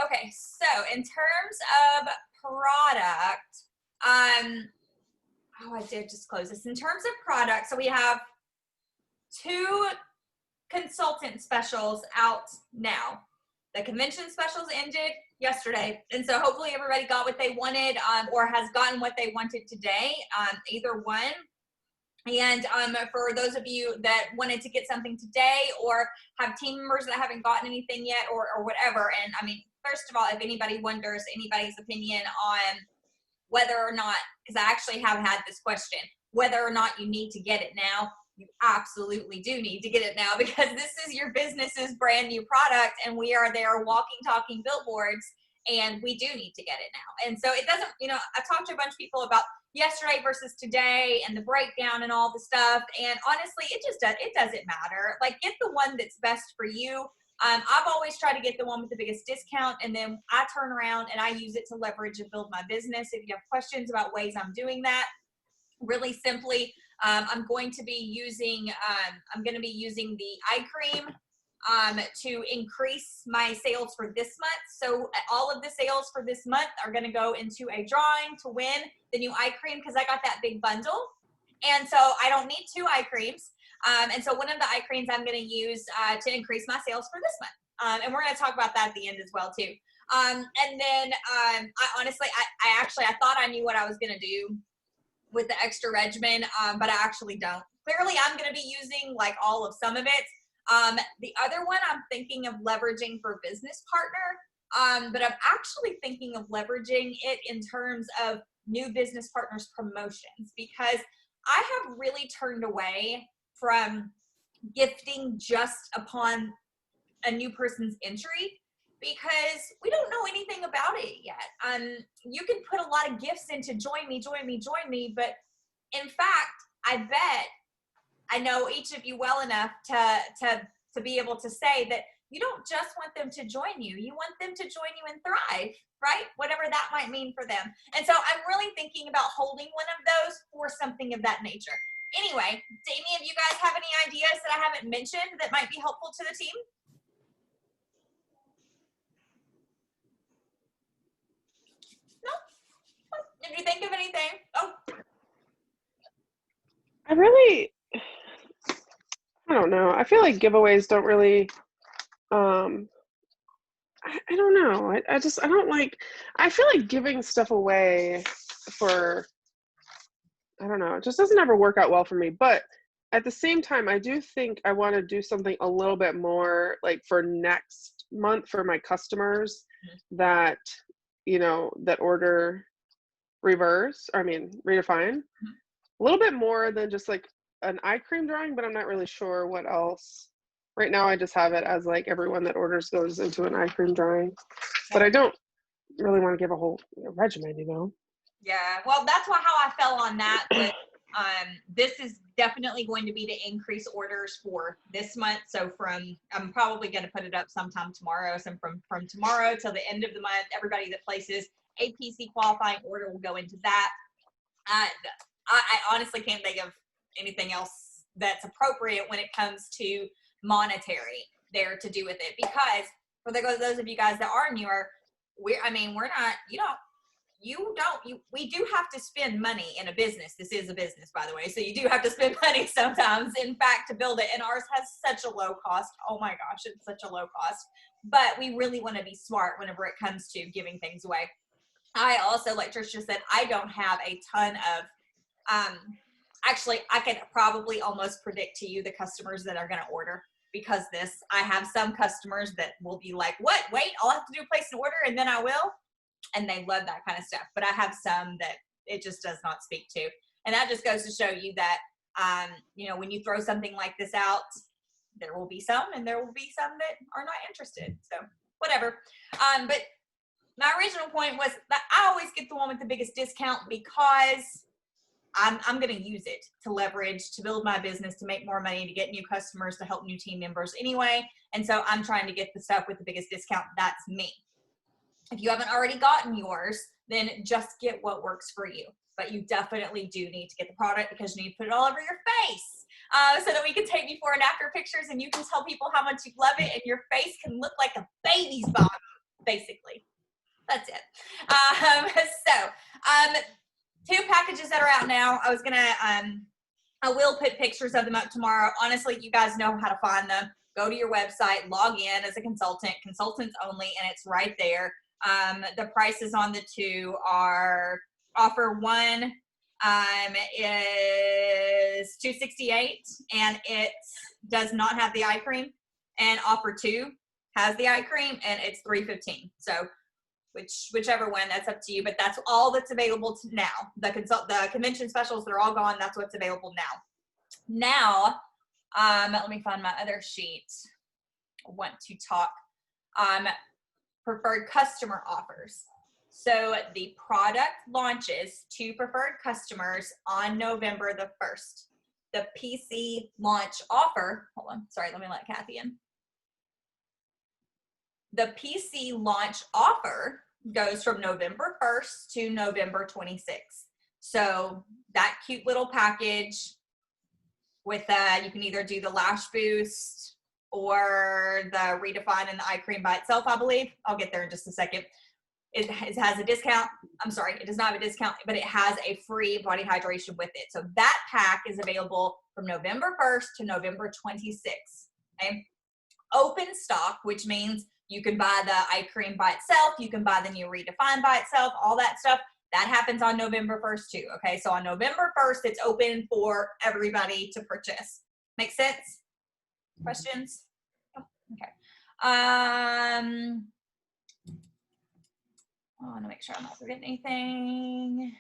Okay, so in terms of product, oh, I did just close this. In terms of product, so we have 2 consultant specials out now. The convention specials ended yesterday, and so hopefully everybody got what they wanted, or has gotten what they wanted today, either one. And for those of you that wanted to get something today or have team members that haven't gotten anything yet, or whatever, and I mean, first of all, if anybody wonders anybody's opinion on whether or not, because I actually have had this question, whether or not you need to get it now, you absolutely do need to get it now, because this is your business's brand new product, and we are their walking, talking billboards, and we do need to get it now. And so it doesn't, I talked to a bunch of people about yesterday versus today and the breakdown and all the stuff, and honestly, it doesn't matter. Like, get the one that's best for you. I've always tried to get the one with the biggest discount, and then I turn around and I use it to leverage and build my business. If you have questions about ways I'm doing that, really simply, I'm going to be using the eye cream to increase my sales for this month. So all of the sales for this month are going to go into a drawing to win the new eye cream, because I got that big bundle, and so I don't need 2 eye creams. And so one of the eye creams I'm going to use to increase my sales for this month. And we're going to talk about that at the end as well too. And then I honestly, I thought I knew what I was going to do with the extra regimen, but I actually don't. Clearly, I'm going to be using like all of some of it. The other one I'm thinking of leveraging for business partner, but I'm actually thinking of leveraging it in terms of new business partners promotions, because I have really turned away from gifting just upon a new person's entry, because we don't know anything about it yet. You can put a lot of gifts into join me, but in fact, I bet I know each of you well enough to be able to say that you don't just want them to join you. You want them to join you and thrive, right? Whatever that might mean for them. And so I'm really thinking about holding one of those for something of that nature. Anyway, do any of you guys have any ideas that I haven't mentioned that might be helpful to the team? No? Did you think of anything? Oh. I don't know. I feel like giveaways don't really, I don't know. I don't like, I feel like giving stuff away for, I don't know, it just doesn't ever work out well for me. But at the same time, I do think I want to do something a little bit more like for next month for my customers that, that order Redefine. A little bit more than just like an eye cream drawing, but I'm not really sure what else. Right now, I just have it as like everyone that orders goes into an eye cream drawing, but I don't really want to give a whole regimen, Yeah, well, that's how I fell on that. But this is definitely going to be to increase orders for this month. So I'm probably going to put it up sometime tomorrow. So from tomorrow till the end of the month, everybody that places a PC qualifying order will go into that. I honestly can't think of anything else that's appropriate when it comes to monetary there to do with it, because for those of you guys that are newer, we do have to spend money in a business. This is a business, by the way, so you do have to spend money sometimes, in fact, to build it, and ours has such a low cost. Oh my gosh, it's such a low cost, but we really want to be smart whenever it comes to giving things away. I also, like Tricia said, I don't have a ton of actually, I can probably almost predict to you the customers that are going to order, because I have some customers that will be like, what, wait, I'll have to do place an order and then I will. And they love that kind of stuff. But I have some that it just does not speak to. And that just goes to show you that, when you throw something like this out, there will be some, and there will be some that are not interested. So whatever. But my original point was that I always get the one with the biggest discount, because I'm going to use it to leverage, to build my business, to make more money, to get new customers, to help new team members anyway. And so I'm trying to get the stuff with the biggest discount. That's me. If you haven't already gotten yours, then just get what works for you. But you definitely do need to get the product, because you need to put it all over your face so that we can take before and after pictures, and you can tell people how much you love it, and your face can look like a baby's bottom. basically. That's it. Two packages that are out now. I will put pictures of them up tomorrow. Honestly, you guys know how to find them. Go to your website, log in as a consultants only, and it's right there. The prices on the two are, offer one is $268, and it does not have the eye cream, and offer two has the eye cream, and it's $315. So whichever one, that's up to you, but that's all that's available now. The convention specials, they're all gone. That's what's available now. Let me find my other sheet. I want to talk preferred customer offers. So the product launches to preferred customers on November the 1st. The PC launch offer, hold on, sorry, let me let Kathy in. The PC launch offer goes from November 1st to November 26th. So that cute little package with you can either do the lash boost or the redefine and the eye cream by itself, I believe. I'll get there in just a second. It has a discount. I'm sorry, it does not have a discount, but it has a free body hydration with it. So that pack is available from November 1st to November 26th. Okay. Open stock, which means you can buy the eye cream by itself. You can buy the new redefine by itself, all that stuff. That happens on November 1st too. Okay, so on November 1st, it's open for everybody to purchase. Make sense? Questions? Oh, okay. I want to make sure I'm not forgetting anything.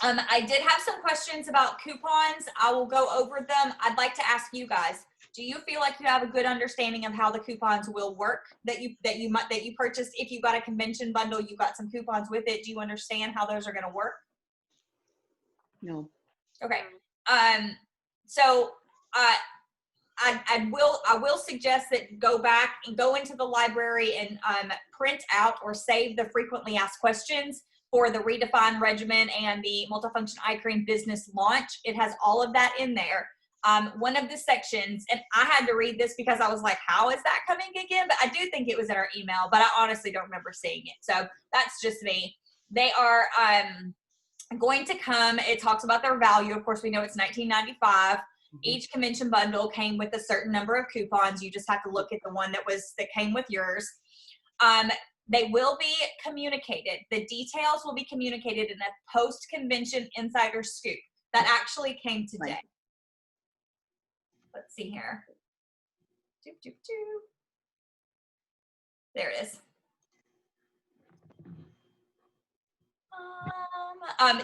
I did have some questions about coupons. I will go over them. I'd like to ask you guys, do you feel like you have a good understanding of how the coupons will work that you purchased? If you got a convention bundle, you got some coupons with it. Do you understand how those are going to work? No. Okay. So I will suggest that go back and go into the library and print out or save the frequently asked questions for the redefine regimen and the multifunction eye cream business launch. It has all of that in there. One of the sections, and I had to read this because I was like, how is that coming again? But I do think it was in our email, but I honestly don't remember seeing it. So that's just me. They are going to come. It talks about their value. Of course, we know it's $19.95. Each convention bundle came with a certain number of coupons. You just have to look at the one that came with yours. They will be communicated. The details will be communicated in a post-convention insider scoop that actually came today. Right. Let's see here. There it is.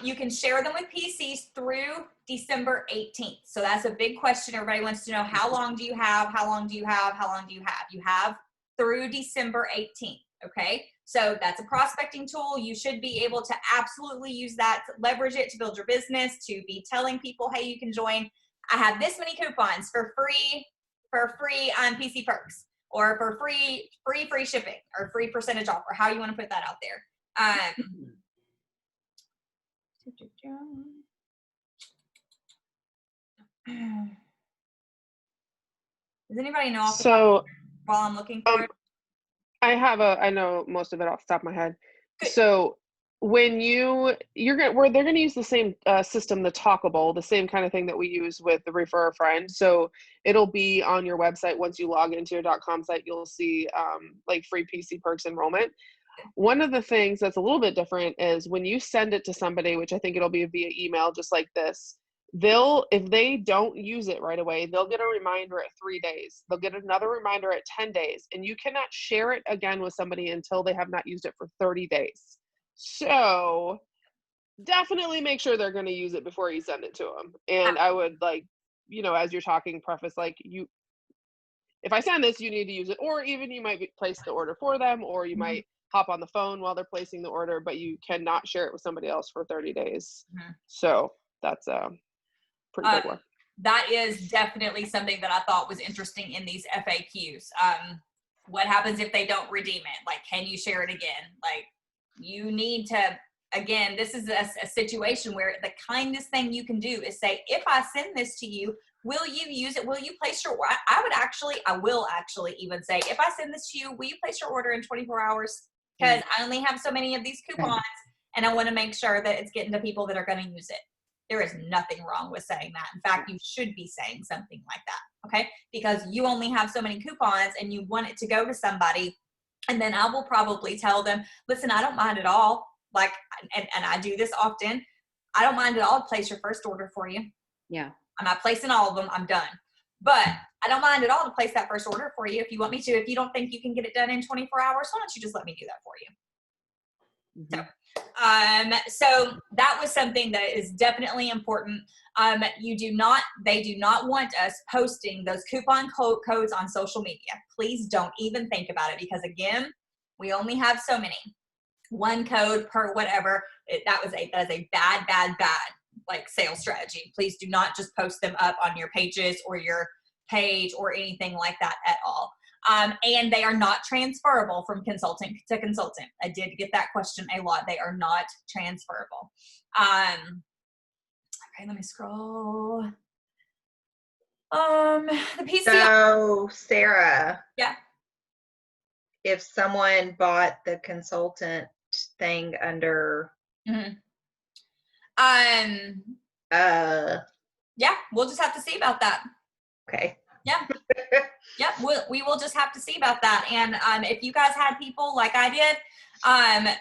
You can share them with PCs through December 18th. So that's a big question. Everybody wants to know, how long do you have? How long do you have? How long do you have? You have through December 18th. Okay. So that's a prospecting tool. You should be able to absolutely use that, leverage it to build your business, to be telling people, hey, you can join. I have this many coupons for free PC perks, or for free shipping, or free percentage off, or how you want to put that out there. Does anybody know So while I'm looking for it? I know most of it off the top of my head. Good. So when they're gonna use the same system, the Talkable, the same kind of thing that we use with the Refer a Friend. So it'll be on your website. Once you log into your .com site, you'll see like free PC perks enrollment. One of the things that's a little bit different is when you send it to somebody, which I think it'll be via email, just like this, if they don't use it right away, they'll get a reminder at 3 days. They'll get another reminder at 10 days, and you cannot share it again with somebody until they have not used it for 30 days. So definitely make sure they're going to use it before you send it to them. And I would, like, as you're talking, preface, like, if I send this, you need to use it, or even you might place the order for them, or you might hop on the phone while they're placing the order, but you cannot share it with somebody else for 30 days. So that's pretty big one. That is definitely something that I thought was interesting in these FAQs. What happens if they don't redeem it? Like, can you share it again? Like, you need to, again, this is a situation where the kindest thing you can do is say, if I send this to you, will you use it? Will you place your order? I will actually even say, if I send this to you, will you place your order in 24 hours? Because I only have so many of these coupons, and I want to make sure that it's getting to people that are going to use it. There is nothing wrong with saying that. In fact, you should be saying something like that, okay? Because you only have so many coupons and you want it to go to somebody. And then I will probably tell them, listen, I don't mind at all. Like, and I do this often. I don't mind at all to place your first order for you. Yeah. I'm not placing all of them. I'm done. But I don't mind at all to place that first order for you if you want me to. If you don't think you can get it done in 24 hours, why don't you just let me do that for you? Mm-hmm. So that was something that is definitely important. They do not want us posting those coupon codes on social media. Please don't even think about it, because again, we only have so many. One code per whatever. That is a bad like sales strategy. Please do not just post them up on your pages or your page or anything like that at all. And they are not transferable from consultant to consultant. I did get that question a lot. They are not transferable. Okay, let me scroll. The PC. So, Sarah. Yeah. If someone bought the consultant thing under, yeah, we'll just have to see about that. okay. Yeah. Yep. We will just have to see about that. And if you guys had people like I did, not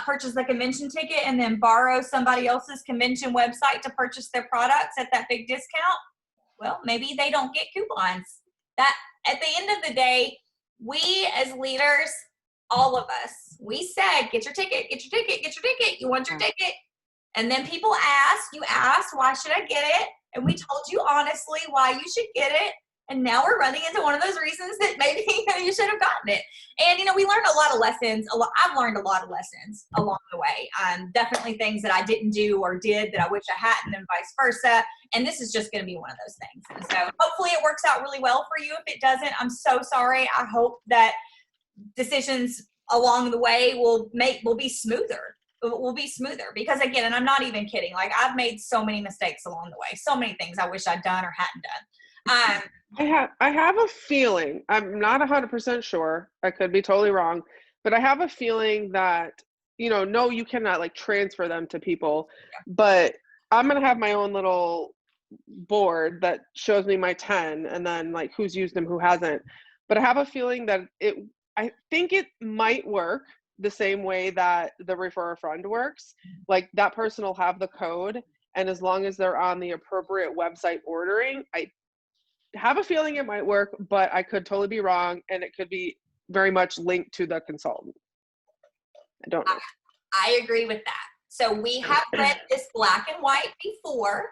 purchase the convention ticket and then borrow somebody else's convention website to purchase their products at that big discount, well, maybe they don't get coupons. That at the end of the day, we as leaders, all of us, we said, get your ticket, get your ticket, get your ticket. You want your ticket? And then people you asked, why should I get it? And we told you honestly why you should get it. And now we're running into one of those reasons that maybe you should have gotten it. And, we learned a lot of lessons. I've learned a lot of lessons along the way. Definitely things that I didn't do or did that I wish I hadn't, and vice versa. And this is just going to be one of those things. And so hopefully it works out really well for you. If it doesn't, I'm so sorry. I hope that decisions along the way will be smoother. Will be smoother, because again, and I'm not even kidding, like I've made so many mistakes along the way, so many things I wish I'd done or hadn't done. I have a feeling, I'm not 100% sure, I could be totally wrong, but I have a feeling that, no, you cannot like transfer them to people, but I'm going to have my own little board that shows me my 10 and then like who's used them, who hasn't. But I have a feeling that I think it might work the same way that the refer a friend works. Like that person will have the code, and as long as they're on the appropriate website ordering, I have a feeling it might work, but I could totally be wrong, and it could be very much linked to the consultant. I don't know. I agree with that. So we have read this black and white before,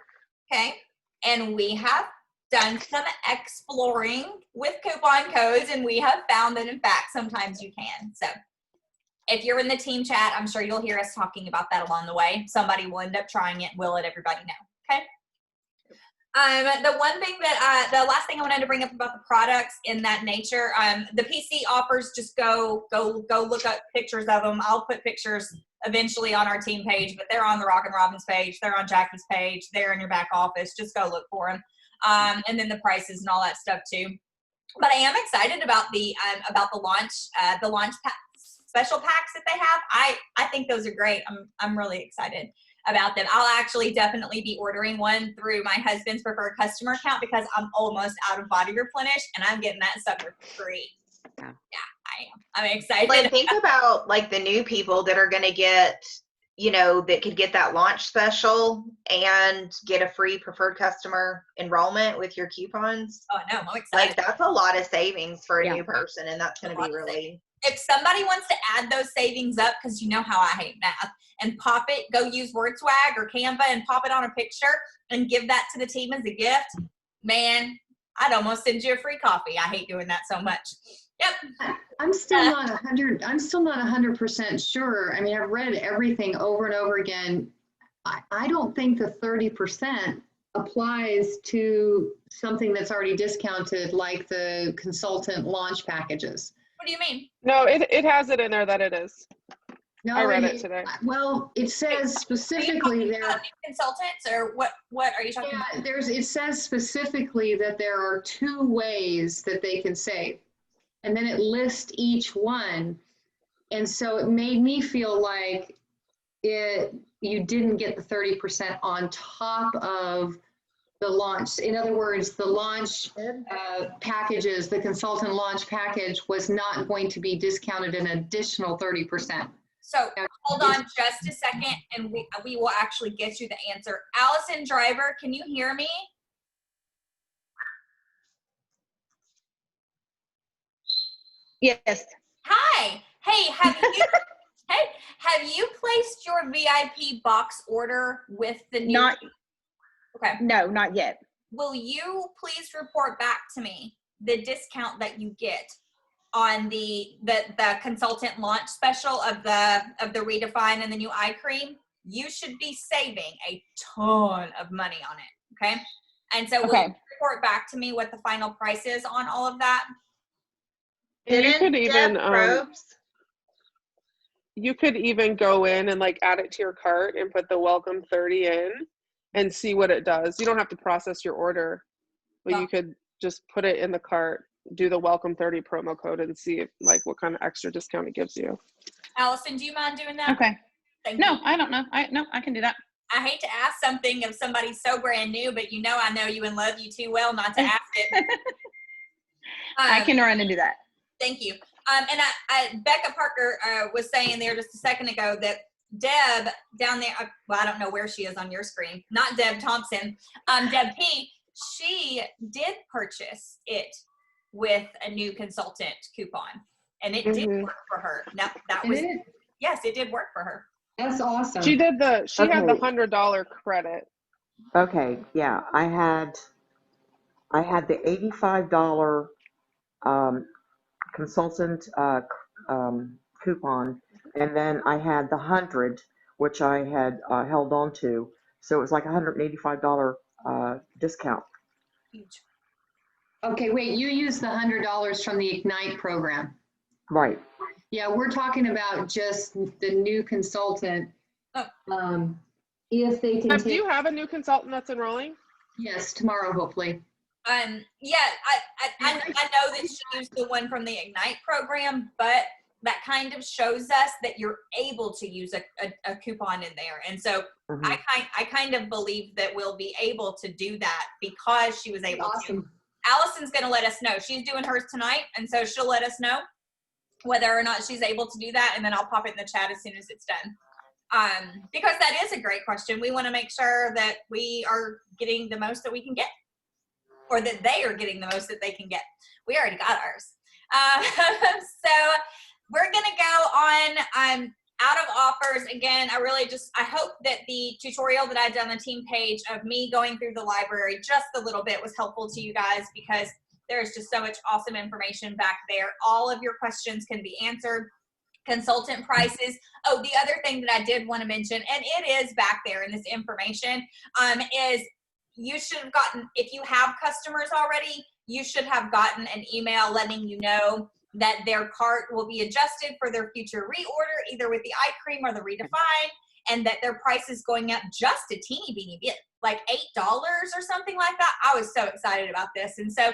okay? And we have done some exploring with coupon codes, and we have found that in fact sometimes you can. So if you're in the team chat, I'm sure you'll hear us talking about that along the way. Somebody will end up trying it. We'll let everybody know. Okay. The one thing the last thing I wanted to bring up about the products in that nature, the PC offers, just go look up pictures of them. I'll put pictures eventually on our team page, but they're on the Rockin' Robins page. They're on Jackie's page. They're in your back office. Just go look for them. And then the prices and all that stuff too. But I am excited about the launch special packs that they have. I think those are great. I'm really excited about them. I'll actually definitely be ordering one through my husband's preferred customer account, because I'm almost out of body replenish and I'm getting that sucker for free. Yeah, I am. I'm excited. Like, think about like the new people that are going to get, that could get that launch special and get a free preferred customer enrollment with your coupons. Oh no, I'm excited. Like that's a lot of savings for a new person, and that's going to be really. If somebody wants to add those savings up, because you know how I hate math, and pop it, go use WordSwag or Canva and pop it on a picture and give that to the team as a gift, man, I'd almost send you a free coffee. I hate doing that so much. Yep. I'm still not 100% sure. I mean, I've read everything over and over again. I don't think the 30% applies to something that's already discounted, like the consultant launch packages. What do you mean? No, it has it in there that it is. No, I read it today. Well, it says specifically there. New consultants, or what are you talking about? Yeah, it says specifically that there are 2 ways that they can save. And then it lists each one. And so it made me feel like you didn't get the 30% on top of the launch. In other words, the launch packages, the consultant launch package was not going to be discounted an additional 30%. So hold on just a second, and we will actually get you the answer. Allison Driver, can you hear me? Yes. Hi. Hey, have you placed your VIP box order with the new? Not, Okay. no, not yet. Will you please report back to me the discount that you get on the consultant launch special of the Redefine and the new eye cream? You should be saving a ton of money on it. Okay. And so will you report back to me what the final price is on all of that? And you could Deb even Probst- you could even go in and like add it to your cart and put the welcome 30 in and see what it does. You don't have to process your order, but you could just put it in the cart, do the welcome 30 promo code, and see if, like, what kind of extra discount it gives you. Allison, do you mind doing that? Okay. Thank No, you. I don't know. I can do that. I hate to ask something of somebody so brand new, but I know you and love you too well not to ask it. I can run and do that. Thank you. And Becca Parker was saying there just a second ago that Deb down there, well, I don't know where she is on your screen, not Deb Thompson, Deb P, she did purchase it with a new consultant coupon, and it did work for her. That was, yes, it did work for her. That's awesome. She had the Okay. $100 credit. Okay, yeah, I had the $85 consultant coupon, and then I had the 100, which I had held on to. So it was like $185 discount. Huge. Okay, wait, you used the $100 from the Ignite program. Right. Yeah, we're talking about just the new consultant. Oh. If they can Do you have a new consultant that's enrolling? yes, tomorrow, hopefully. Yeah, I know that she used the one from the Ignite program, but that kind of shows us that you're able to use a coupon in there. And so Mhm. I kind of believe that we'll be able to do that because she was able to. Allison's going to let us know. She's doing hers tonight, and so she'll let us know whether or not she's able to do that, and then I'll pop it in the chat as soon as it's done. Because that is a great question. We want to make sure that we are getting the most that we can get, or that they are getting the most that they can get. We already got ours. So we're going to go on out of offers. Again, I hope that the tutorial that I did on the team page of me going through the library just a little bit was helpful to you guys, because there's just so much awesome information back there. All of your questions can be answered. Consultant prices. Oh, the other thing that I did want to mention, and it is back there in this information, is you should have gotten, if you have customers already, you should have gotten an email letting you know that their cart will be adjusted for their future reorder, either with the eye cream or the Redefine, and that their price is going up just a teeny beeny bit, like $8 or something like that. I was so excited about this. And so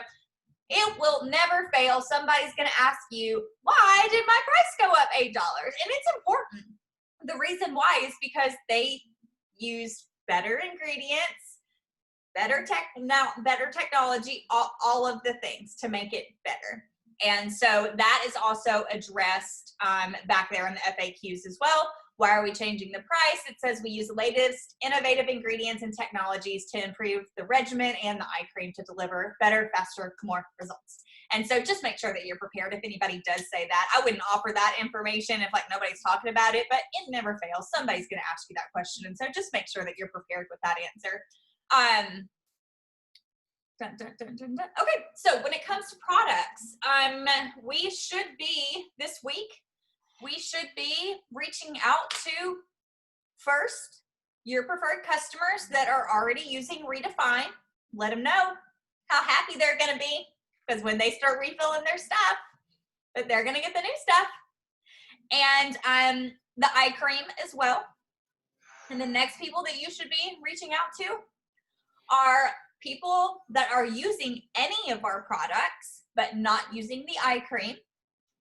it will never fail. Somebody's going to ask you, why did my price go up $8? And it's important. The reason why is because they use better ingredients, better technology, all of the things to make it better. And so that is also addressed back there in the FAQs as well. Why are we changing the price? It says we use the latest innovative ingredients and technologies to improve the regimen and the eye cream to deliver better, faster, more results. And so just make sure that you're prepared if anybody does say that. I wouldn't offer that information if like nobody's talking about it, but it never fails. Somebody's going to ask you that question. And so just make sure that you're prepared with that answer. Okay, so when it comes to products, we should be this week, we should be reaching out to first your preferred customers that are already using Redefine. Let them know how happy they're going to be, because when they start refilling their stuff, that they're going to get the new stuff. and the eye cream as well. And the next people that you should be reaching out to are people that are using any of our products, but not using the eye cream.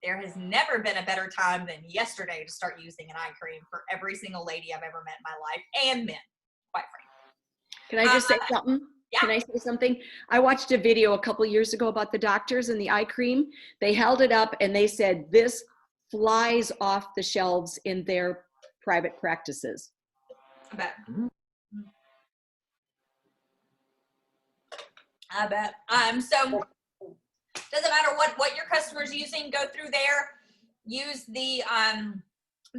There has never been a better time than yesterday to start using an eye cream for every single lady I've ever met in my life, and men, quite frankly. Can I just say something? Yeah. Can I say something? I watched a video a couple years ago about the doctors and the eye cream. They held it up and they said, this flies off the shelves in their private practices. I bet. I bet. So doesn't matter what your customer's using, go through there, use the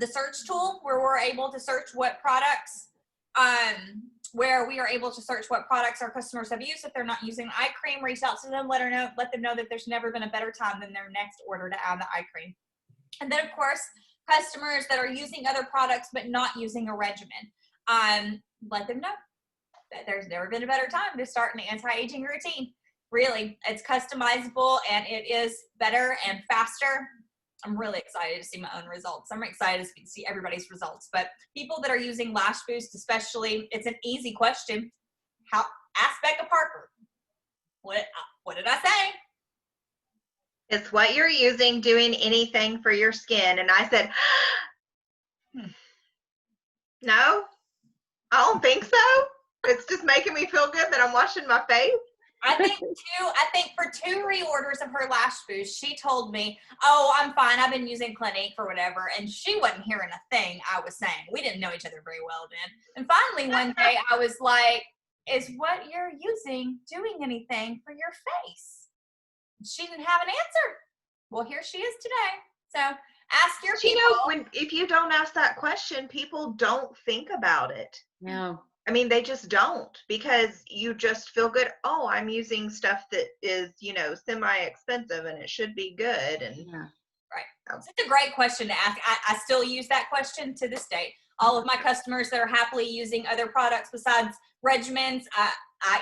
search tool where we're able to search what products, our customers have used. If they're not using eye cream, reach out to them, let them know that there's never been a better time than their next order to add the eye cream. And then of course, customers that are using other products but not using a regimen, let them know that there's never been a better time to start an anti-aging routine. Really, it's customizable and it is better and faster. I'm really excited to see my own results. I'm excited to see everybody's results, but people that are using Lash Boost especially, it's an easy question. Ask Becca Parker. What did I say? Is what you're using doing anything for your skin? And I said, no, I don't think so. It's just making me feel good that I'm washing my face. I think for 2 reorders of her Lash Boost, she told me, oh, I'm fine. I've been using Clinique for whatever. And she wasn't hearing a thing I was saying. We didn't know each other very well then. And finally one day I was like, is what you're using doing anything for your face? She didn't have an answer. Well, here she is today. So ask your people. You know, if you don't ask that question, people don't think about it. No. I mean, they just don't, because you just feel good. Oh, I'm using stuff that is, semi-expensive and it should be good. And Yeah. Right. So it's a great question to ask. I still use that question to this day. All of my customers that are happily using other products besides regimens, I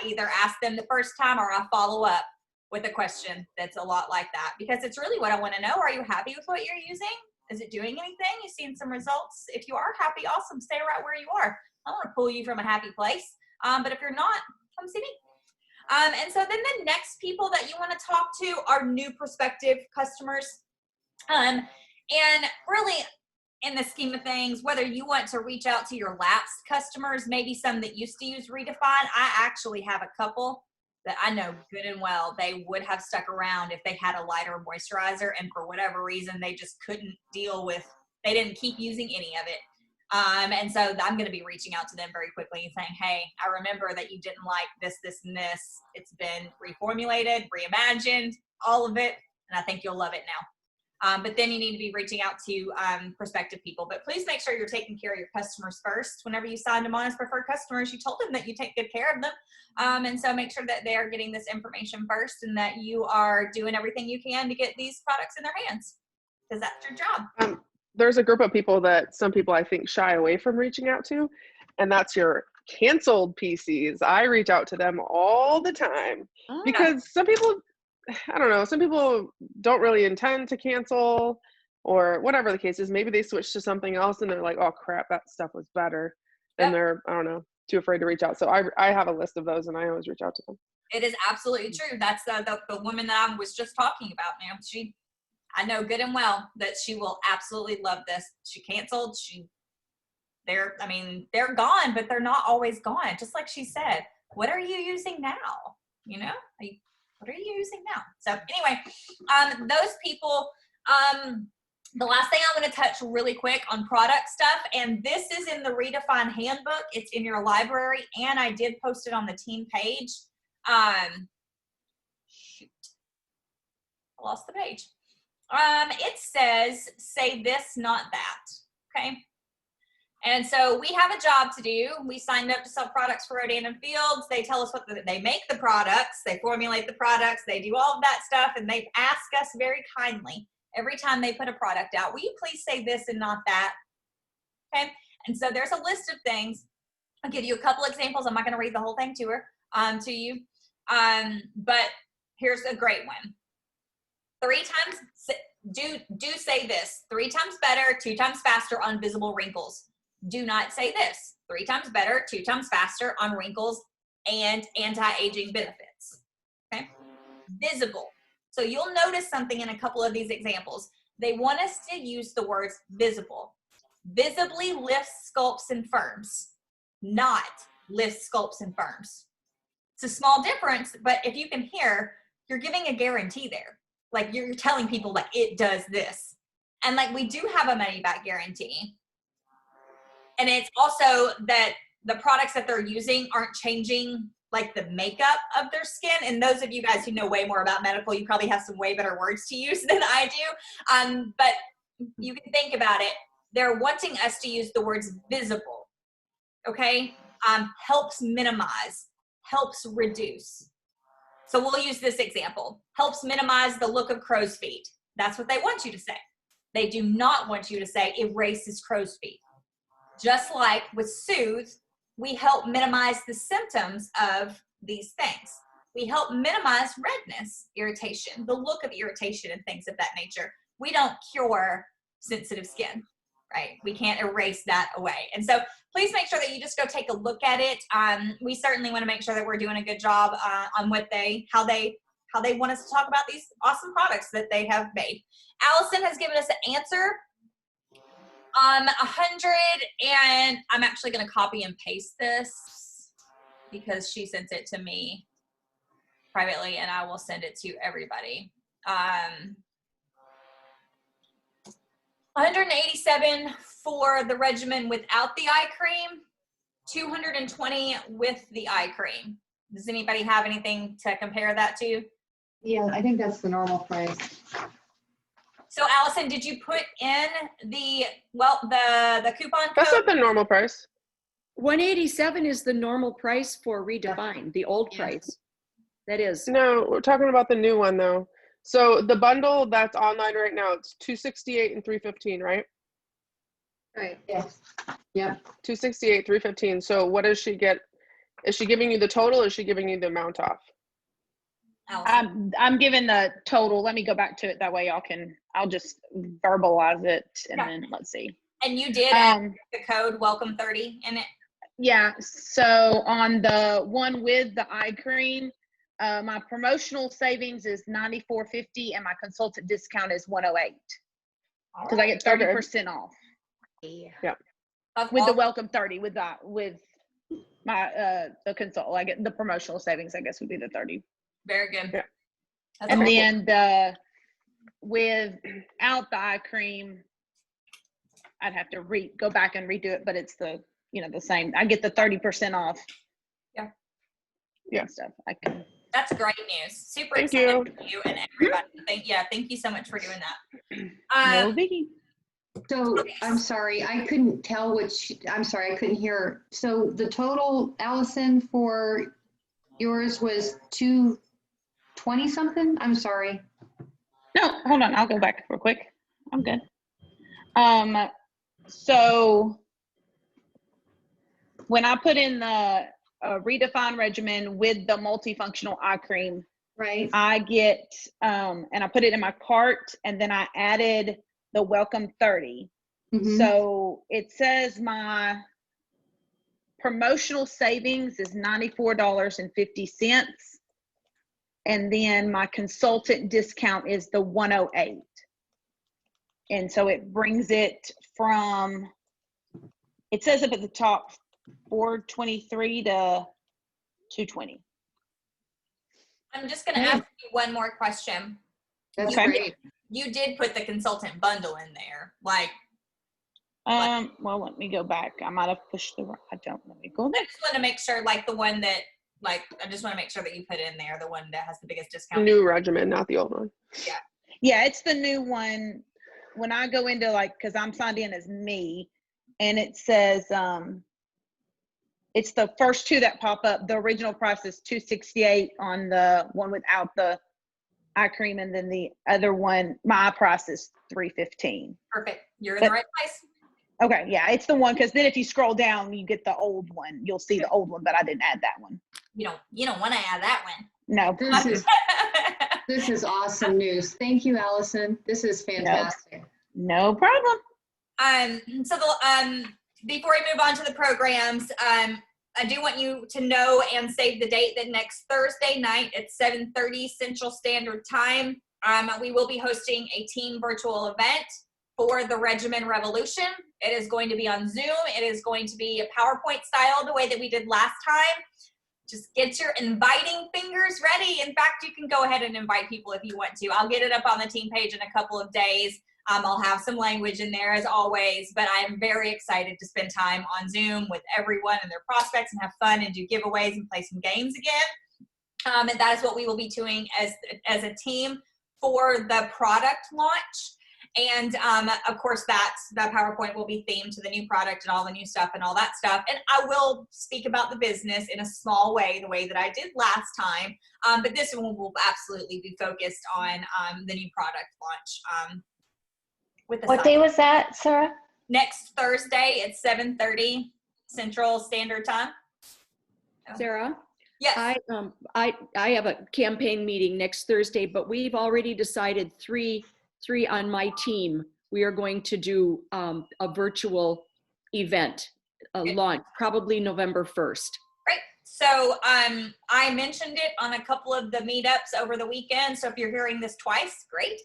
either ask them the first time or I follow up with a question that's a lot like that, because it's really what I want to know. Are you happy with what you're using? Is it doing anything? You seeing some results? If you are happy, awesome. Stay right where you are. I want to pull you from a happy place. But if you're not, come see me. And so then the next people that you want to talk to are new prospective customers. And really, in the scheme of things, whether you want to reach out to your lapsed customers, maybe some that used to use Redefine, I actually have a couple that I know good and well they would have stuck around if they had a lighter moisturizer, and for whatever reason they just couldn't deal with, they didn't keep using any of it. And so I'm going to be reaching out to them very quickly and saying, hey, I remember that you didn't like this, this, and this. It's been reformulated, reimagined, all of it, and I think you'll love it now. But then you need to be reaching out to prospective people. But please make sure you're taking care of your customers first. Whenever you signed them on as preferred customers, you told them that you take good care of them. And so make sure that they are getting this information first and that you are doing everything you can to get these products in their hands, because that's your job. There's a group of people that some people I think shy away from reaching out to, and that's your canceled PCs. I reach out to them all the time because some people, I don't know, some people don't really intend to cancel or whatever the case is. Maybe they switch to something else and they're like, oh crap, that stuff was better. And they're, I don't know, too afraid to reach out. So I have a list of those and I always reach out to them. It is absolutely true. That's the woman that I was just talking about now. I know good and well that she will absolutely love this. She canceled. They're gone, but they're not always gone. Just like she said, what are you using now? What are you using now? So anyway, those people, the last thing I'm going to touch really quick on product stuff, and this is in the Redefine handbook. It's in your library, and I did post it on the team page. Shoot. I lost the page. It says, say this, not that, okay? And so we have a job to do. We signed up to sell products for Rodan and Fields. They tell us they make the products, they formulate the products, they do all of that stuff, and they ask us very kindly every time they put a product out, will you please say this and not that, okay? And so there's a list of things. I'll give you a couple examples. I'm not going to read the whole thing to you, but here's a great one. do say this: 3 times better, 2 times faster on visible wrinkles. Do not say this: 3 times better, 2 times faster on wrinkles and anti-aging benefits. Okay, visible. So you'll notice something in a couple of these examples. They want us to use the words visible. Visibly lifts, sculpts, and firms, not lifts, sculpts, and firms. It's a small difference, but if you can hear, you're giving a guarantee there. Like you're telling people like it does this. And like we do have a money back guarantee. And it's also that the products that they're using aren't changing like the makeup of their skin. And those of you guys who know way more about medical, you probably have some way better words to use than I do. But you can think about it. They're wanting us to use the words visible, okay? Helps minimize, helps reduce. So we'll use this example. Helps minimize the look of crow's feet. That's what they want you to say. They do not want you to say erases crow's feet. Just like with Soothe, we help minimize the symptoms of these things. We help minimize redness, irritation, the look of irritation and things of that nature. We don't cure sensitive skin, right? We can't erase that away. And so please make sure that you just go take a look at it. We certainly want to make sure that we're doing a good job on how they want us to talk about these awesome products that they have made. Allison has given us an answer. 100, and I'm actually going to copy and paste this because she sent it to me privately, and I will send it to everybody. 187 for the regimen without the eye cream, 220 with the eye cream. Does anybody have anything to compare that to? Yeah, I think that's the normal price. So Allison, did you put in the coupon code? That's not the normal price. 187 is the normal price for Redefine, the old price. That is. No, we're talking about the new one though. So the bundle that's online right now, it's $268 and $315, right? Right. Yes. Yep. $268, $315. So what does she get? Is she giving you the total, or is she giving you the amount off? I'm giving the total. Let me go back to it. That way I'll just verbalize it and then let's see. And you did add the code welcome30 in it? Yeah. So on the one with the eye cream, my promotional savings is $94.50 and my consultant discount is $108 because I get 30% off. Yeah. With the welcome 30 with my the consult, I get the promotional savings, I guess would be the 30. Very good. Yeah. And then without the eye cream, I'd have to go back and redo it, but it's the same. I get the 30% off. Yeah. Yeah. Stuff. That's great news. Super Thank excited for you and everybody. Thank you so much for doing that. No biggie. So I'm sorry, I couldn't tell I'm sorry, I couldn't hear. So the total, Allison, for yours was 220 something? I'm sorry. No, hold on. I'll go back real quick. I'm good. So when I put in the Redefine regimen with the multifunctional eye cream, right, I get, and I put it in my cart, and then I added the welcome 30. Mm-hmm. So it says my promotional savings is $94.50. And then my consultant discount is the 108. And so it brings it from, it says up at the top, 423 to 220. I'm just going to ask you one more question. That's Okay. great. You did put the consultant bundle in there. Well, let me go back. I might have pushed let me go I back. just want to make sure, the one that, I just want to make sure that you put in there the one that has the biggest discount. New regimen, not the old one. Yeah, it's the new one. When I go into because I'm signed in as me, and it says, it's the first two that pop up. The original price is $268 on the one without the eye cream, and then the other one, my price is $315. Perfect. You're in the right place. Okay, yeah, it's the one, because then if you scroll down, you get the old one. You'll see the old one, but I didn't add that one. You don't want to add that one. No. This is This is awesome news. Thank you, Allison. This is fantastic. No problem. Before we move on to the programs, I do want you to know and save the date that next Thursday night at 7:30 Central Standard Time, we will be hosting a team virtual event for the Regimen Revolution. It is going to be on Zoom. It is going to be a PowerPoint style, the way that we did last time. Just get your inviting fingers ready. In fact, you can go ahead and invite people if you want to. I'll get it up on the team page in a couple of days. I'll have some language in there as always, but I am very excited to spend time on Zoom with everyone and their prospects and have fun and do giveaways and play some games again. And that is what we will be doing as a team for the product launch. And of course, that PowerPoint will be themed to the new product and all the new stuff and all that stuff. And I will speak about the business in a small way, the way that I did last time. But this one will absolutely be focused on the new product launch. What day was that, Sarah? Next Thursday at 7:30 Central Standard Time. Sarah? Yes. I have a campaign meeting next Thursday, but we've already decided three on my team. We are going to do a virtual event, a launch, probably November 1st. Great. So I mentioned it on a couple of the meetups over the weekend. So if you're hearing this twice, great.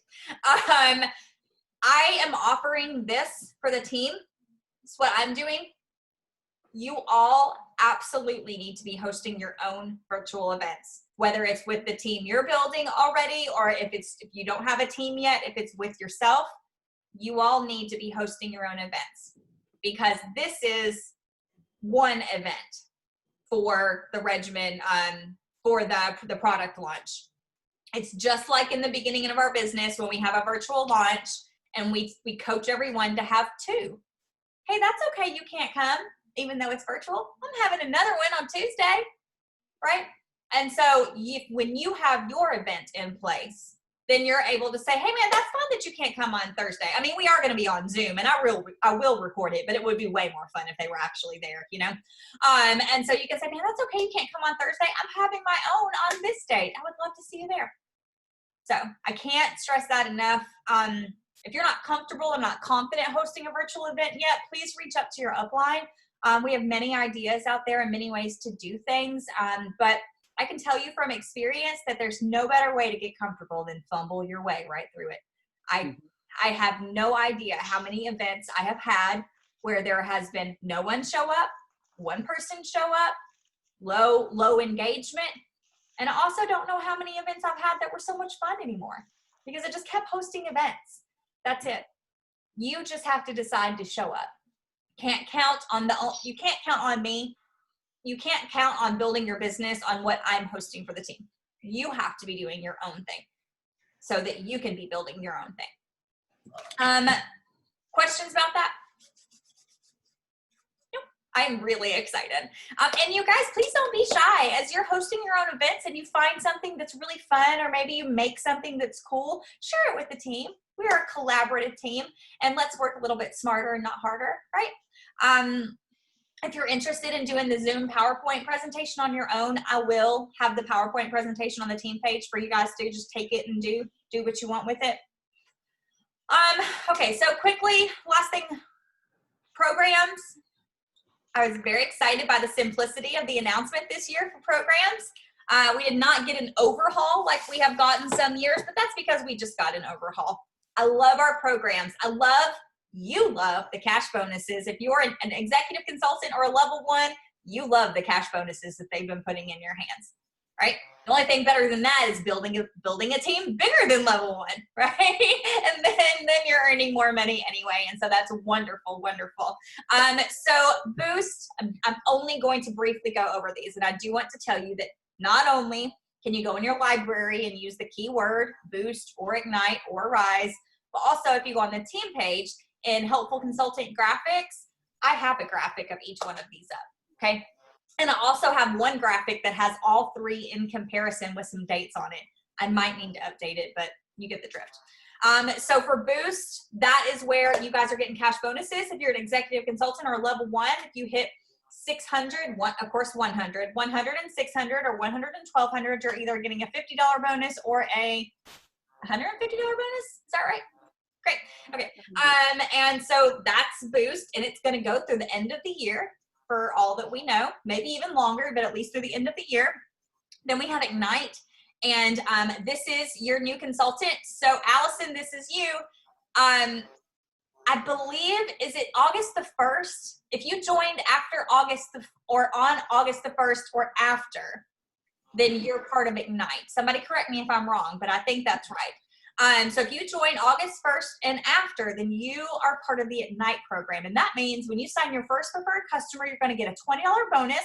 I am offering this for the team. It's what I'm doing. You all absolutely need to be hosting your own virtual events, whether it's with the team you're building already, or if you don't have a team yet, if it's with yourself, you all need to be hosting your own events, because this is one event for the Regimen, for the product launch. It's just like in the beginning of our business when we have a virtual launch and we coach everyone to have two. Hey, that's okay, you can't come, even though it's virtual. I'm having another one on Tuesday, right? And so when you have your event in place, then you're able to say, hey man, that's fine that you can't come on Thursday. I mean, we are going to be on Zoom and I will record it, but it would be way more fun if they were actually there, you know? And so you can say, man, that's okay, you can't come on Thursday. I'm having my own on this date. I would love to see you there. So I can't stress that enough. If you're not comfortable and not confident hosting a virtual event yet, please reach out to your upline. We have many ideas out there and many ways to do things, but I can tell you from experience that there's no better way to get comfortable than fumble your way right through it. I have no idea how many events I have had where there has been no one show up, one person show up, low engagement, and I also don't know how many events I've had that were so much fun anymore because I just kept hosting events. That's it. You just have to decide to show up. You can't count on me. You can't count on building your business on what I'm hosting for the team. You have to be doing your own thing so that you can be building your own thing. Questions about that? Nope. I'm really excited. And you guys, please don't be shy. As you're hosting your own events and you find something that's really fun, or maybe you make something that's cool, share it with the team. We are a collaborative team, and let's work a little bit smarter and not harder, right? If you're interested in doing the Zoom PowerPoint presentation on your own, I will have the PowerPoint presentation on the team page for you guys to just take it and do what you want with it. Okay, so quickly, last thing, programs. I was very excited by the simplicity of the announcement this year for programs. We did not get an overhaul like we have gotten some years, but that's because we just got an overhaul. I love our programs. You love the cash bonuses. If you're an executive consultant or a level 1, you love the cash bonuses that they've been putting in your hands, right? The only thing better than that is building a team bigger than level 1, right? And then you're earning more money anyway. And so that's wonderful, wonderful. So Boost, I'm only going to briefly go over these. And I do want to tell you that not only can you go in your library and use the keyword Boost or Ignite or Rise, but also if you go on the team page in Helpful Consultant Graphics, I have a graphic of each one of these up, okay? And I also have one graphic that has all 3 in comparison with some dates on it. I might need to update it, but you get the drift. So for Boost, that is where you guys are getting cash bonuses. If you're an executive consultant or level 1, if you hit 600, of course 100, 100 and 600, or 100 and 1200, you're either getting a $50 bonus or a $150 bonus. Is that right? Great. Okay. And so that's Boost, and it's going to go through the end of the year for all that we know, maybe even longer, but at least through the end of the year. Then we have Ignite, and this is your new consultant. So Allison, this is you. I believe, is it August the 1st? If you joined after or on August the 1st or after, then you're part of Ignite. Somebody correct me if I'm wrong, but I think that's right. So if you join August 1st and after, then you are part of the Ignite program. And that means when you sign your first preferred customer, you're going to get a $20 bonus.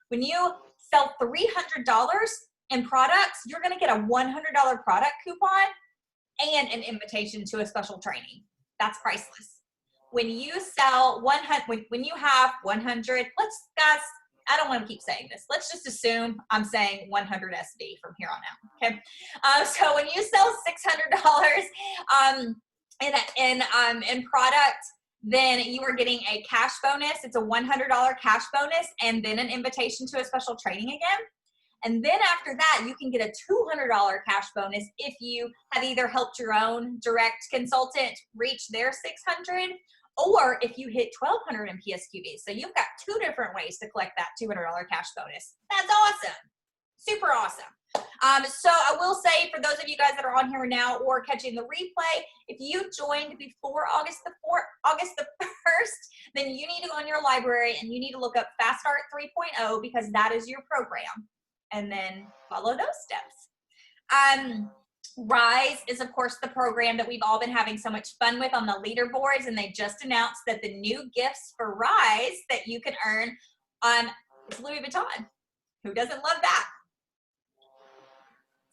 When you sell $300 in products, you're going to get a $100 product coupon and an invitation to a special training. That's priceless. When you sell 100, when you have 100, guys, I don't want to keep saying this. Let's just assume I'm saying 100 SD from here on out. Okay. So when you sell $600 in product, then you are getting a cash bonus. It's a $100 cash bonus, and then an invitation to a special training again. And then after that, you can get a $200 cash bonus if you have either helped your own direct consultant reach their 600, or if you hit 1,200 in PSQV. So you've got two different ways to collect that $200 cash bonus. That's awesome. Super awesome. So I will say, for those of you guys that are on here now or catching the replay, if you joined before August the 1st, then you need to go in your library and you need to look up Fast Start 3.0, because that is your program. And then follow those steps. Rise is, of course, the program that we've all been having so much fun with on the leaderboards, and they just announced that the new gifts for Rise that you can earn is Louis Vuitton. Who doesn't love that?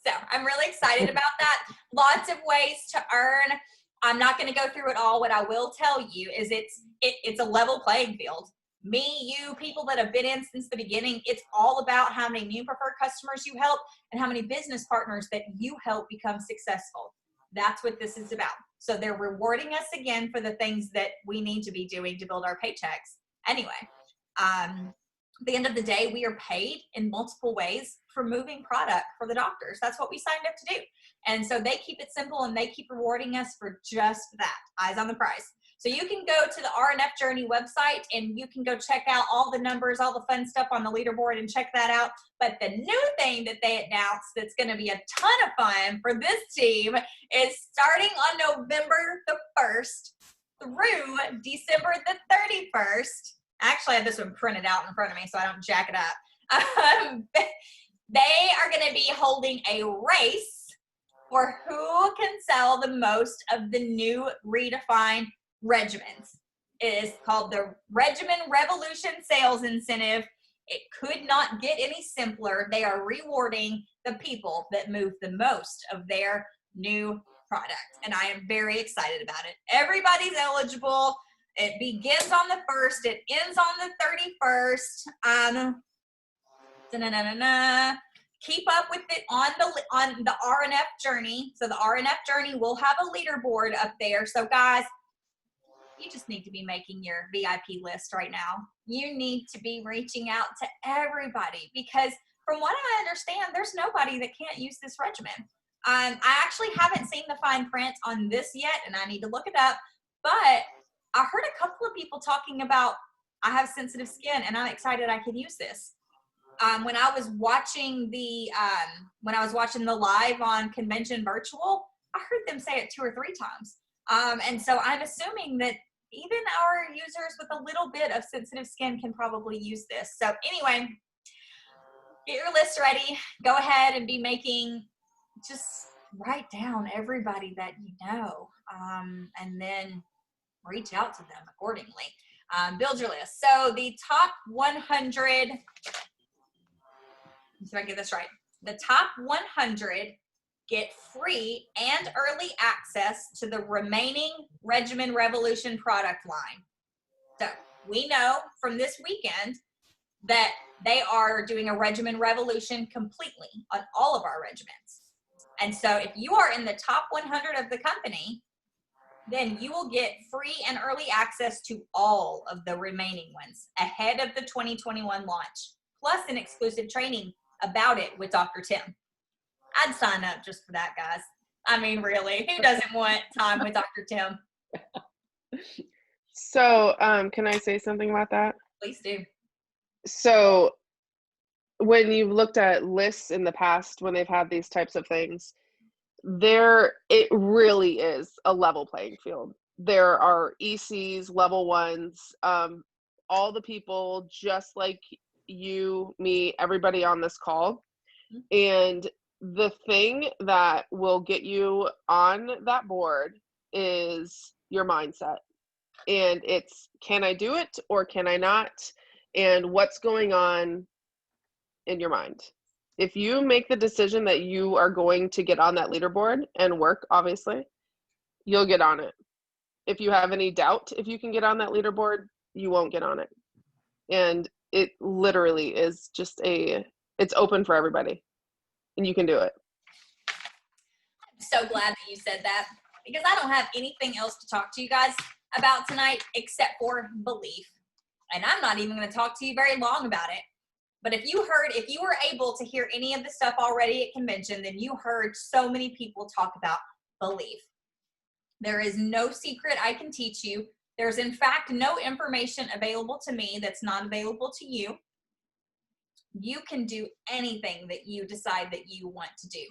So I'm really excited about that. Lots of ways to earn. I'm not going to go through it all. What I will tell you is it's a level playing field. Me, you, people that have been in since the beginning, it's all about how many new preferred customers you help and how many business partners that you help become successful. That's what this is about. So they're rewarding us again for the things that we need to be doing to build our paychecks. Anyway, at the end of the day, we are paid in multiple ways for moving product for the doctors. That's what we signed up to do. And so they keep it simple, and they keep rewarding us for just that. Eyes on the prize. So you can go to the RNF Journey website and you can go check out all the numbers, all the fun stuff on the leaderboard, and check that out. But the new thing that they announced that's going to be a ton of fun for this team is starting on November the 1st through December the 31st. Actually, I have this one printed out in front of me so I don't jack it up. They are going to be holding a race for who can sell the most of the new redefined regimens. It is called the Regimen Revolution Sales Incentive. It could not get any simpler. They are rewarding the people that move the most of their new product, and I am very excited about it. Everybody's eligible. It begins on the 1st. It ends on the 31st. Keep up with it on the RNF Journey. So the RNF Journey will have a leaderboard up there. So guys, you just need to be making your VIP list right now. You need to be reaching out to everybody, because from what I understand, there's nobody that can't use this regimen. I actually haven't seen the fine print on this yet, and I need to look it up. But I heard a couple of people talking about, I have sensitive skin and I'm excited I can use this. When I was watching the live on Convention Virtual, I heard them say it 2 or 3 times. And so I'm assuming that even our users with a little bit of sensitive skin can probably use this. So anyway, get your list ready. Go ahead and be making, just write down everybody that you know, and then reach out to them accordingly. Build your list. So the top 100, so I get this right. The top 100 get free and early access to the remaining Regimen Revolution product line. So we know from this weekend that they are doing a Regimen Revolution completely on all of our regimens. And so if you are in the top 100 of the company, then you will get free and early access to all of the remaining ones ahead of the 2021 launch, plus an exclusive training about it with Dr. Tim. I'd sign up just for that, guys. I mean, really, who doesn't want time with Dr. Tim? So, can I say something about that? Please do. So, when you've looked at lists in the past, when they've had these types of things, it really is a level playing field. There are ECs, level ones, all the people just like you, me, everybody on this call. And the thing that will get you on that board is your mindset. And it's, can I do it or can I not? And what's going on in your mind? If you make the decision that you are going to get on that leaderboard and work, obviously, you'll get on it. If you have any doubt if you can get on that leaderboard, you won't get on it. And it literally is just it's open for everybody. And you can do it. I'm so glad that you said that, because I don't have anything else to talk to you guys about tonight except for belief. And I'm not even going to talk to you very long about it. But if you were able to hear any of the stuff already at convention, then you heard so many people talk about belief. There is no secret I can teach you. There's in fact no information available to me that's not available to you. You can do anything that you decide that you want to do.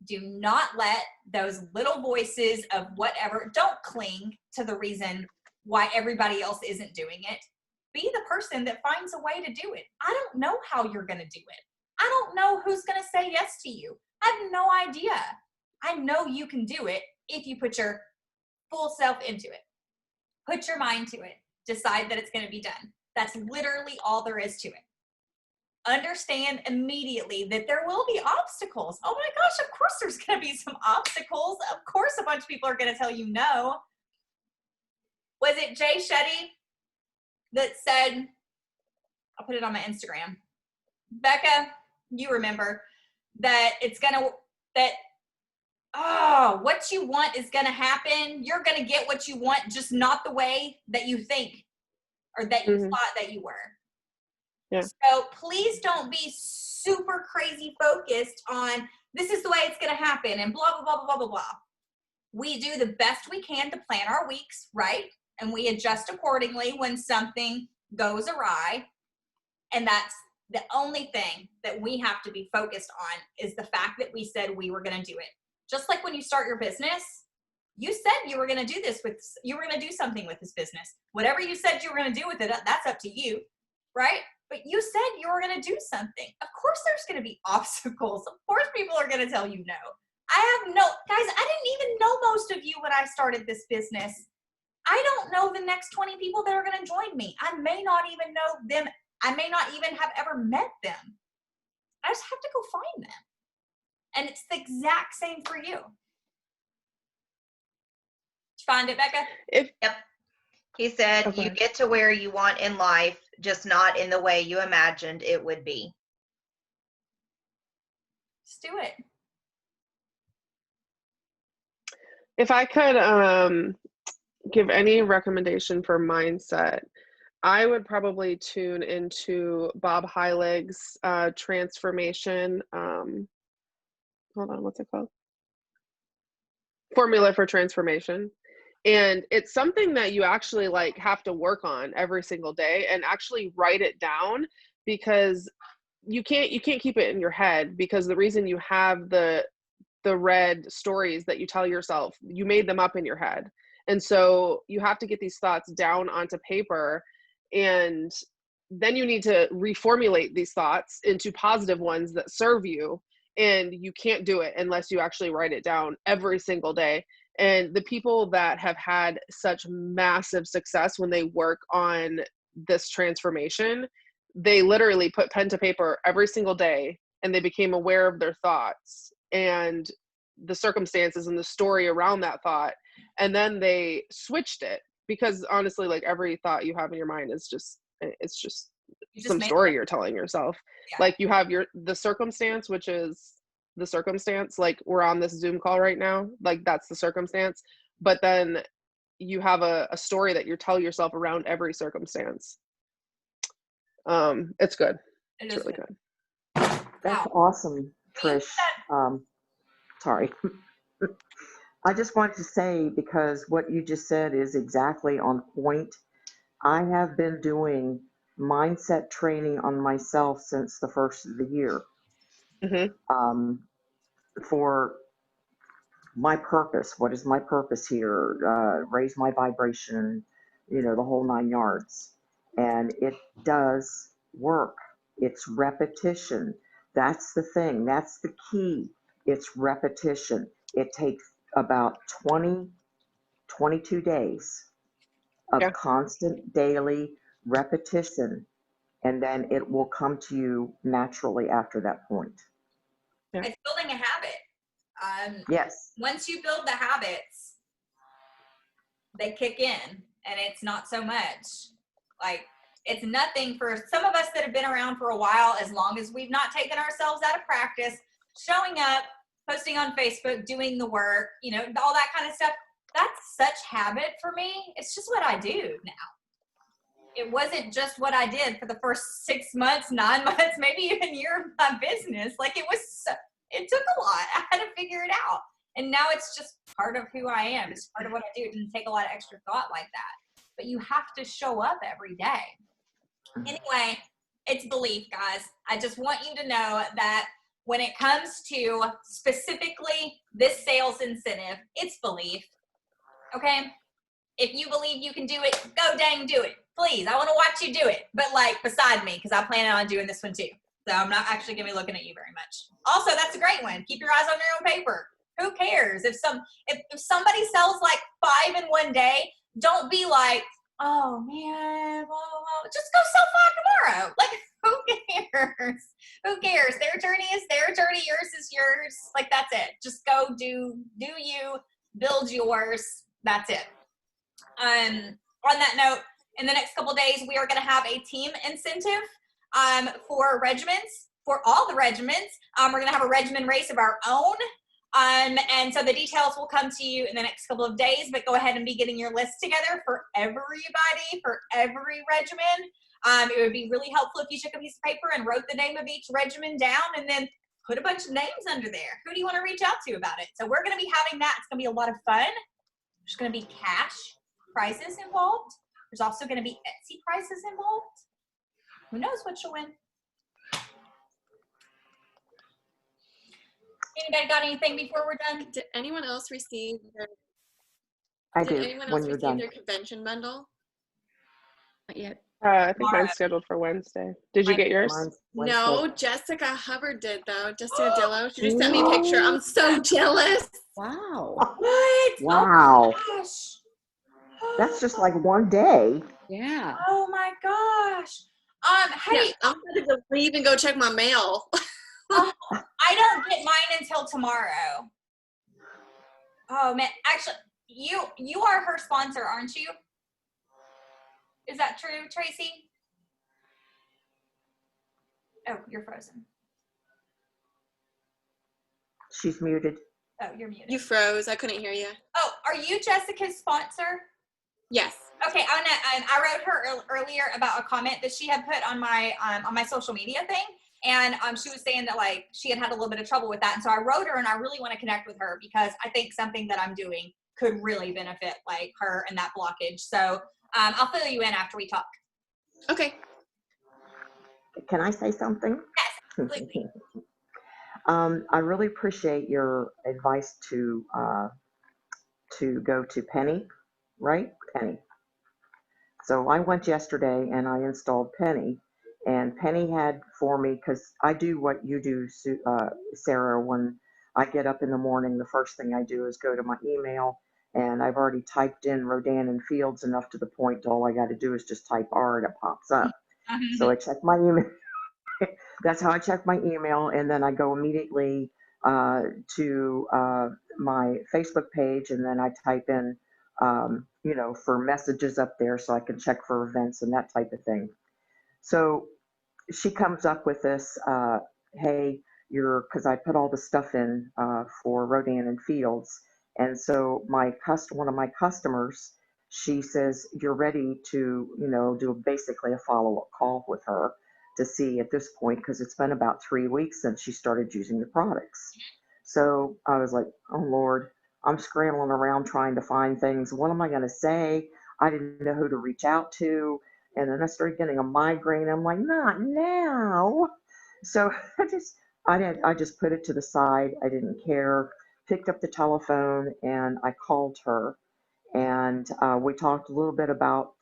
Do not let those little voices of whatever, don't cling to the reason why everybody else isn't doing it. Be the person that finds a way to do it. I don't know how you're going to do it. I don't know who's going to say yes to you. I have no idea. I know you can do it if you put your full self into it. Put your mind to it. Decide that it's going to be done. That's literally all there is to it. Understand immediately that there will be obstacles. Oh my gosh, of course there's going to be some obstacles. Of course a bunch of people are going to tell you no. Was it Jay Shetty that said, I'll put it on my Instagram, Becca, you remember that what you want is going to happen. You're going to get what you want, just not the way that you think or that you thought that you were. Yeah. So please don't be super crazy focused on this is the way it's going to happen and blah, blah, blah, blah, blah, blah, blah. We do the best we can to plan our weeks, right? And we adjust accordingly when something goes awry. And that's the only thing that we have to be focused on, is the fact that we said we were going to do it. Just like when you start your business, you said you were going to do you were going to do something with this business. Whatever you said you were going to do with it, that's up to you, right? But you said you were going to do something. Of course there's going to be obstacles. Of course people are going to tell you no. I didn't even know most of you when I started this business. I don't know the next 20 people that are going to join me. I may not even know them. I may not even have ever met them. I just have to go find them. And it's the exact same for you. Did you find it, Becca? Yep. He said, Okay. You get to where you want in life, just not in the way you imagined it would be. Just do it. If I could give any recommendation for mindset, I would probably tune into Bob Heilig's transformation. Hold on, what's it called? Formula for Transformation. And it's something that you actually have to work on every single day and actually write it down, because you can't keep it in your head, because the reason you have the read stories that you tell yourself, you made them up in your head. And so you have to get these thoughts down onto paper, and then you need to reformulate these thoughts into positive ones that serve you. And you can't do it unless you actually write it down every single day. And the people that have had such massive success when they work on this transformation, they literally put pen to paper every single day, and they became aware of their thoughts and the circumstances and the story around that thought. And then they switched it, because honestly, every thought you have in your mind is just some story you're telling yourself. Yeah. You have the circumstance, which is the circumstance. We're on this Zoom call right now. That's the circumstance. but then you have a story that you tell yourself around every circumstance. It's good. It It's is really good. good. That's Wow. awesome, Trish. Sorry. I just wanted to say, because what you just said is exactly on point. I have been doing mindset training on myself since the first of the year, for my purpose. What is my purpose here? Raise my vibration, the whole 9 yards. And it does work. It's repetition. That's the thing. That's the key. It's repetition. It takes about 22 days of Yeah. constant daily repetition, and then it will come to you naturally after that point. Yeah. It's building a habit. Yes. Once you build the habits, they kick in, and it's not so much. Like, it's nothing for some of us that have been around for a while, as long as we've not taken ourselves out of practice, showing up, posting on Facebook, doing the work, all that kind of stuff. That's such habit for me. It's just what I do now. It wasn't just what I did for the first 6 months, 9 months, maybe even a year of my business. Like, it took a lot. I had to figure it out. And now it's just part of who I am. It's part of what I do. It didn't take a lot of extra thought like that. But you have to show up every day. Anyway, it's belief, guys. I just want you to know that when it comes to specifically this sales incentive, it's belief. Okay? If you believe you can do it, go dang do it. Please, I want to watch you do it. But beside me, because I plan on doing this one too. So I'm not actually going to be looking at you very much. Also, that's a great one. Keep your eyes on your own paper. Who cares? If somebody sells 5 in one day, don't be like, oh man, blah, blah, blah. Just go sell 5 tomorrow. Who cares? Who cares? Their journey is their journey. Yours is yours. That's it. Just go do you, build yours. That's it. On that note, in the next couple of days, we are going to have a team incentive for regiments, for all the regiments. We're going to have a regimen race of our own. And so the details will come to you in the next couple of days, but go ahead and be getting your list together for everybody, for every regimen. It would be really helpful if you took a piece of paper and wrote the name of each regimen down, and then put a bunch of names under there. Who do you want to reach out to about it? So we're going to be having that. It's going to be a lot of fun. There's going to be cash prizes involved. There's also going to be Etsy prizes involved. Who knows what you'll win? Anybody got anything before we're done? Did anyone else receive I Did do anyone when else you're receive done. their convention bundle? Not yet. I think Tomorrow. mine's scheduled for Wednesday. Did you get yours? Mine's No, Wednesday. Jessica Hubbard did though. Jessica Dillo. She just sent me a picture. I'm so jealous. Wow. What? Wow. Oh my gosh. That's just one day. Yeah. Oh my gosh. Hey, Yeah, I'm going to leave and go check my mail. I don't get mine until tomorrow. Oh man, actually, you are her sponsor, aren't you? Is that true, Tracy? Oh, you're frozen. She's muted. Oh, you're muted. You froze. I couldn't hear you. Oh, are you Jessica's sponsor? Yes. Okay, I wrote her earlier about a comment that she had put on my social media thing, and she was saying that she had a little bit of trouble with that, and so I wrote her, and I really want to connect with her because I think something that I'm doing could really benefit her and that blockage. So I'll fill you in after we talk. Okay. Can I say something? Yes, please. I really appreciate your advice to go to Penny, right? Penny. So I went yesterday and I installed Penny, and Penny had for me, because I do what you do, Sarah. When I get up in the morning, the first thing I do is go to my email, and I've already typed in Rodan and Fields enough to the point all I got to do is just type R and it pops up. So I check my email. That's how I check my email, and then I go immediately to my Facebook page, and then I type in, for messages up there so I can check for events and that type of thing. So she comes up with this, hey, because I put all the stuff in for Rodan and Fields, And so one of my customers, she says, you're ready to, do basically a follow-up call with her to see at this point, because it's been about 3 weeks since she started using the products. So I was like, oh Lord, I'm scrambling around trying to find things. What am I going to say? I didn't know who to reach out to. And then I started getting a migraine. I'm like, not now. So I just put it to the side. I didn't care. Picked up the telephone and I called her. And we talked a little bit about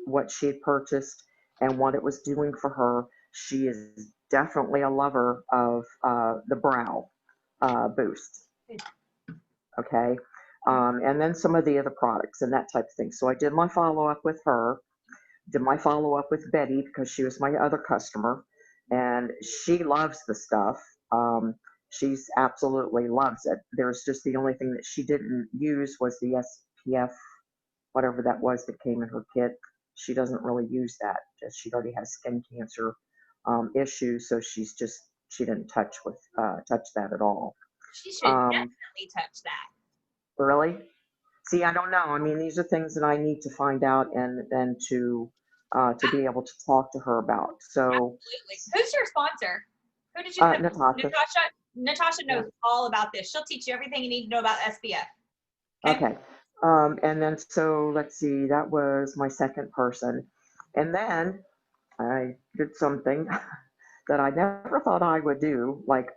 what she had purchased and what it was doing for her. She is definitely a lover of the brow boost. Okay. And then some of the other products and that type of thing. So I did my follow-up with her, did my follow-up with Betty because she was my other customer, and she loves the stuff. She's absolutely loves it. There's just the only thing that she didn't use was the SPF, whatever that was that came in her kit. She doesn't really use that. She already has skin cancer issues, so she didn't touch that at all. She should definitely touch that. Really? See, I don't know. I mean, these are things that I need to find out and then to be able to talk to her about. So, absolutely. Who's your sponsor? Who did you pick? Natasha. Natasha knows all about this. She'll teach you everything you need to know about SPF. Okay. And then, so let's see, that was my second person. And then I did something that I never thought I would do, like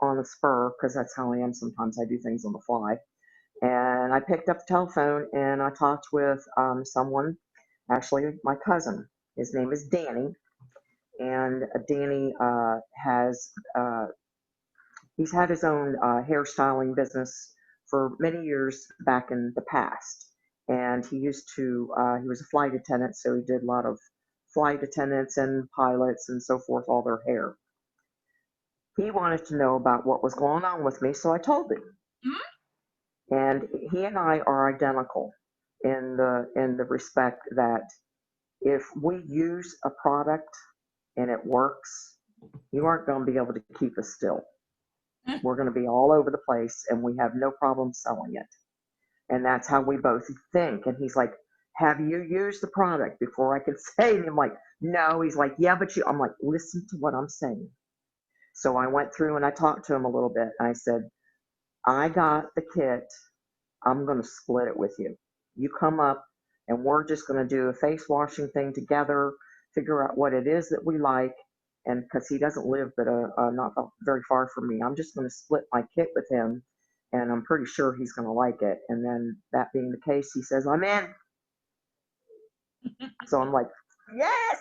on the spur, because that's how I am sometimes. I do things on the fly. And I picked up the telephone and I talked with someone, actually my cousin. His name is Danny. And Danny he's had his own hairstyling business for many years back in the past. And he was a flight attendant, so he did a lot of flight attendants and pilots and so forth, all their hair. He wanted to know about what was going on with me, so I told him. Mm-hmm. And he and I are identical in the respect that if we use a product and it works, you aren't going to be able to keep us still. We're going to be all over the place and we have no problem selling it. And that's how we both think. And he's like, have you used the product before I could say it? And I'm like, no. He's like, yeah, but I'm like, listen to what I'm saying. So I went through and I talked to him a little bit. I said, I got the kit. I'm going to split it with you. You come up and we're just going to do a face washing thing together, figure out what it is that we like. And because he doesn't live but not very far from me, I'm just going to split my kit with him, and I'm pretty sure he's going to like it. And then that being the case, he says, I'm in. So I'm like, yes.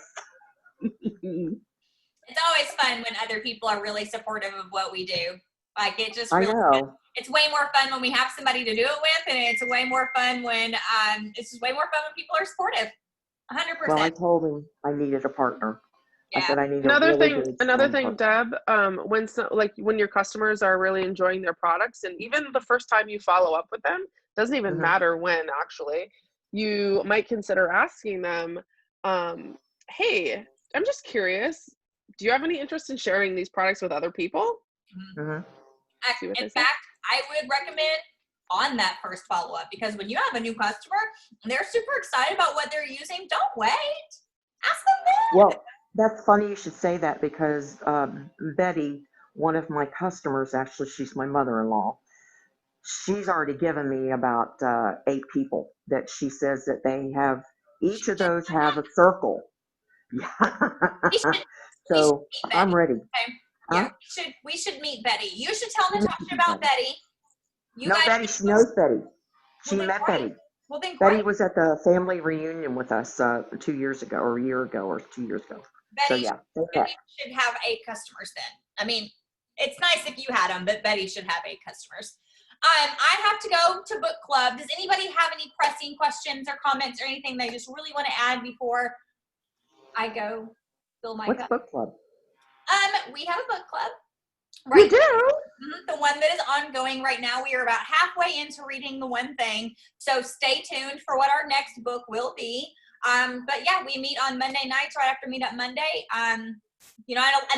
It's always fun when other people are really supportive of what we do. Like it just really, I know. It's way more fun when we have somebody to do it with, and it's way more fun when people are supportive. 100%. Well, I told him I needed a partner. Yeah. I said I need Another a thing, Deb, when your customers are really enjoying their products, and even the first time you follow up with them, doesn't even matter when, actually, you might consider asking them, hey, I'm just curious, do you have any interest in sharing these products with other people? In fact, I would recommend on that first follow-up, because when you have a new customer and they're super excited about what they're using, don't wait. Ask them then. Well, that's funny you should say that, because Betty, one of my customers, actually, she's my mother-in-law. She's already given me about 8 people that she says that they have, each of those have a circle. So I'm ready. Okay. Huh? Yeah, we should meet Betty. You should tell Natasha about Betty. Betty, she knows Betty. She met Betty. Well, then Betty was at the family reunion with us 2 years ago, or a year ago, or 2 years ago. Betty, so yeah, Betty should have 8 customers then. I mean, it's nice if you had them, but Betty should have 8 customers. I have to go to book club. Does anybody have any pressing questions or comments or anything they just really want to add before I go fill my cup? What's book club? We have a book club. Right. We do? The one that is ongoing right now. We are about halfway into reading The One Thing. So stay tuned for what our next book will be. But yeah, we meet on Monday nights right after Meet Up Monday. I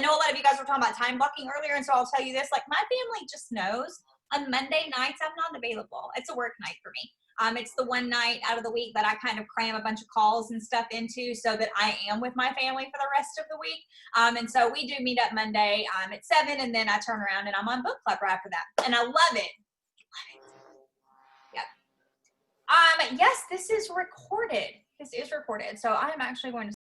know a lot of you guys were talking about time blocking earlier, and so I'll tell you this, like, my family just knows On Monday nights, I'm not available. It's a work night for me. It's the one night out of the week that I kind of cram a bunch of calls and stuff into so that I am with my family for the rest of the week. And so we do meet up Monday at 7, and then I turn around and I'm on book club right after that. And I love it. Yep. Yes, this is recorded. This is recorded. So I'm actually going to